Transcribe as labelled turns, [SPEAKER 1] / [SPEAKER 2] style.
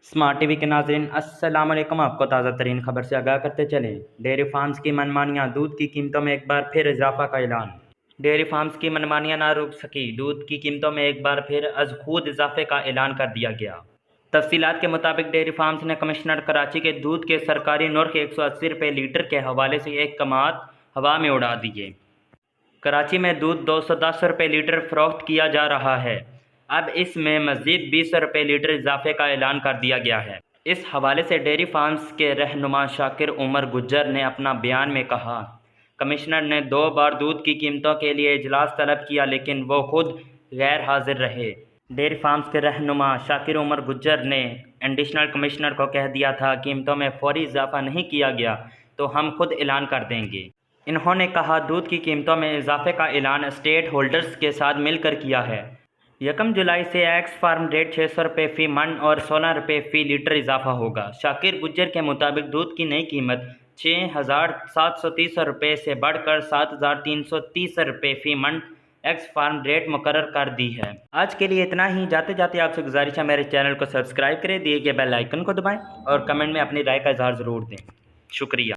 [SPEAKER 1] Smart TV के नाज़रीन अस्सलाम वालेकुम। आपको ताज़ा तरीन खबर से आगाह करते चलें। डेयरी फार्म्स की मनमानियाँ, दूध की कीमतों में एक बार फिर इजाफा का ऐलान। डेयरी फार्म्स की मनमानियाँ ना रुक सकी, दूध की कीमतों में एक बार फिर अज खुद इजाफे का ऐलान कर दिया गया। तफसीलात के मुताबिक डेयरी फार्म्स ने कमिश्नर कराची के दूध के सरकारी नर्ख 180 रुपये लीटर के हवाले से एक कमात हवा में उड़ा दिए। कराची में दूध 210 रुपये लीटर फ़रोख्त किया जा रहा है। अब इसमें मज़ीद 20 रुपये लीटर इजाफे का ऐलान कर दिया गया है। इस हवाले से डेयरी फार्म्स के रहनुमा शाकिर उमर गुज्जर ने अपना बयान में कहा, कमिश्नर ने 2 बार दूध की कीमतों के लिए इजलास तलब किया, लेकिन वो खुद गैर हाजिर रहे। डेयरी फार्म्स के रहनुमा शाकिर उमर गुज्जर ने एडिशनल कमिश्नर को कह दिया था, कीमतों में फौरी इजाफा नहीं किया गया तो हम खुद ऐलान कर देंगे। इन्होंने कहा, दूध की कीमतों में इजाफे का ऐलान स्टेट होल्डर्स के साथ मिलकर किया है। 1 जुलाई से एक्स फार्म रेट 600 रुपये फ़ी मन और 16 रुपये फ़ी लीटर इजाफा होगा। शाकिर गुज्जर के मुताबिक दूध की नई कीमत 6,730 रुपये से बढ़कर 7,330 रुपये फ़ी मन एक्स फार्म रेट मुकर्रर कर दी है। आज के लिए इतना ही। जाते जाते आपसे गुजारिश है, मेरे चैनल को सब्सक्राइब करें, दिए गए बेल आइकन को दबाएं और कमेंट में अपनी राय का इजहार ज़रूर दें। शुक्रिया।